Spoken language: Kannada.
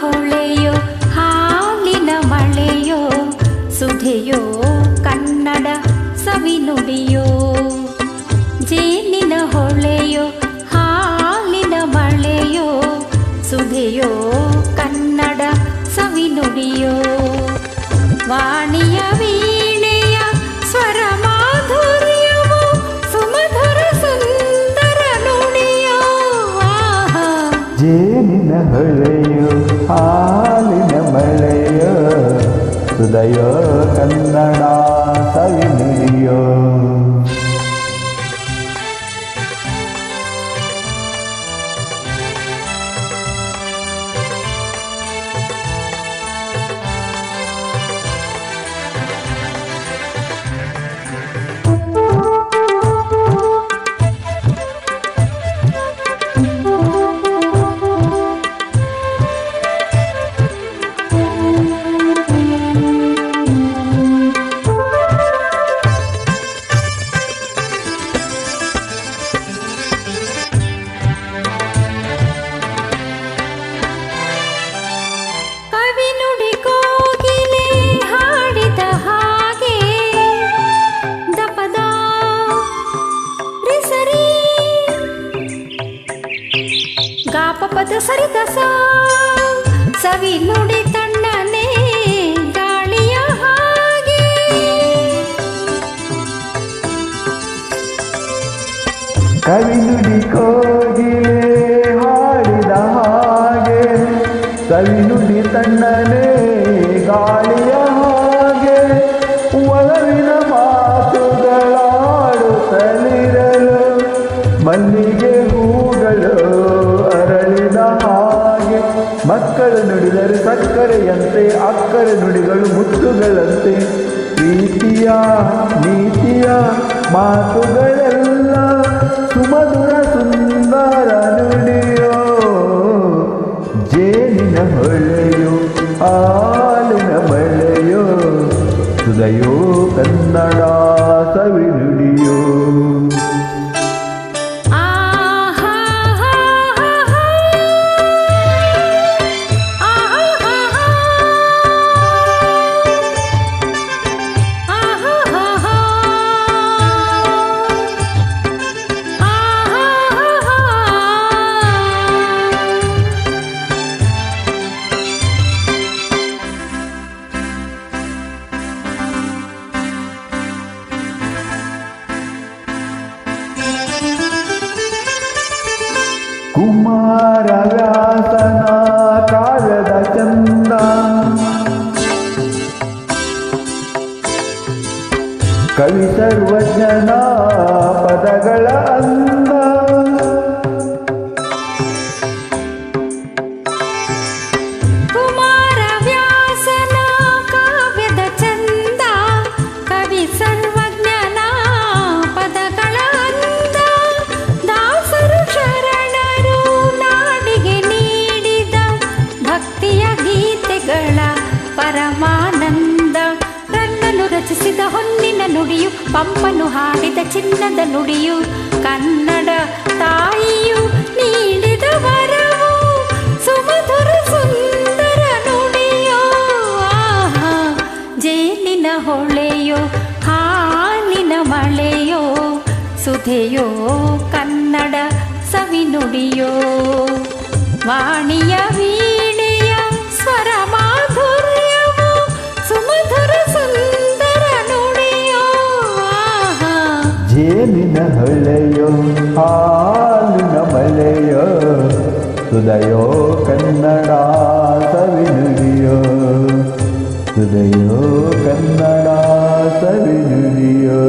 ಹೊಳೆಯೋ ಹಾಲಿನ ಮಳೆಯೋ ಸುಧೆಯೋ ಕನ್ನಡ ಸವಿನುಡಿಯೋ. ಜೇನಿನ ಹೊಳೆಯೋ ಹಾಲಿನ ಮಳೆಯೋ ಸುಧೆಯೋ ಕನ್ನಡ ಸವಿನುಡಿಯೋ. ವಾಣಿಯ ವೀಣೆಯ ಸ್ವರ ಮಾಧುರ್ಯವೋ ಸುಮಧುರ ಸುಂದರ ನುಡಿಯೋ. ಜೇನಿನ ಹೊಳೆಯೋ ಹಾಲಿನ ಮಳೆಯೋ ಸುಧೆಯೋ ಕನ್ನಡ ಸವಿನುಡಿಯೋ. ಗಾಪಪದ ಸರಿದಸ ಸವಿ ನುಡಿ ತಣ್ಣನೆ ಗಾಳಿಯ ಹಾಗೆ. ಕವಿ ನುಡಿ ಕೋಗಿಲೆ ಹಾಡಿದ ಹಾಗೆ ಸವಿ ನುಡಿ ತಣ್ಣನೆ ಗಾಳಿಯ ಹಾಗೆ. ಒಲವಿನ ಮಾತುಗಳಾಡುತ್ತಲಿರಲು ಮಲ್ಲಿಗೆ ಹೂಗಳು ಅರಳಿದ ಹಾಗೆ. ಮಕ್ಕಳು ನುಡಿದರೆ ಸಕ್ಕರೆಯಂತೆ ಅಕ್ಕರೆ ನುಡಿಗಳು ಮುತ್ತುಗಳಂತೆ. ಪ್ರೀತಿಯ ನೀತಿಯ ಮಾತುಗಳೆಲ್ಲ ಸುಮಧುರ ಸುಂದರ ನುಡಿಯೋ. ಜೇನಿನ ಹೊಳೆಯೋ ಹಾಲಿನ ಮಳೆಯೋ ಸುಧೆಯೋ ಕನ್ನಡ ಸವಿನುಡಿಯೋ. ಕುಮಾರ ವ್ಯಾಸನ ಕಾವ್ಯದ ಚಂದ ಕವಿ ಸರ್ವಜ್ಞನ ಪದಗಳ ಅಂದ. ಕುಮಾರ ವ್ಯಾಸನ ಕಾವ್ಯದ ಚಂದ ಕವಿ ಸರ್ವಜ್ಞನ ಪದಗಳ ಅಂದ. ದಾಸರು ಶರಣರು ನಾಡಿಗೆ ನೀಡಿದ ಭಕ್ತಿಯ ಗೀತೆಗಳ ಪರಮಾನಂದ. ರನ್ನನು ರಚಿಸಿದ ಹೊನ್ನಿನ ನುಡಿಯು ಪಂಪನು ಹಾಡಿದ ಚಿನ್ನದ ನುಡಿಯು. ಕನ್ನಡ ತಾಯಿಯು ನೀಡಿದ ವರವು ಸುಮಧುರ ಸುಂದರ ನುಡಿಯೋ. ಜೇನಿನ ಹೊಳೆಯೋ ಹಾಲಿನ ಮಳೆಯೋ ಸುಧೆಯೋ ಕನ್ನಡ ಸವಿನುಡಿಯೋ. ವಾಣಿಯ ವೀಣೆಯ ಸ್ವರ ಮಾಧುರ್ಯವೋ ಸುಮಧುರ ಸುಂದರ ನುಡಿಯೋ. ಜೇನಿನ ಹೊಳೆಯೋ ಹಾಲಿನ ಮಳೆಯೋ ಸುಧೆಯೋ ಕನ್ನಡ ಸವಿನುಡಿಯೋ. ಸುಧೆಯೋ ಕನ್ನಡ ಸವಿನುಡಿಯೋ.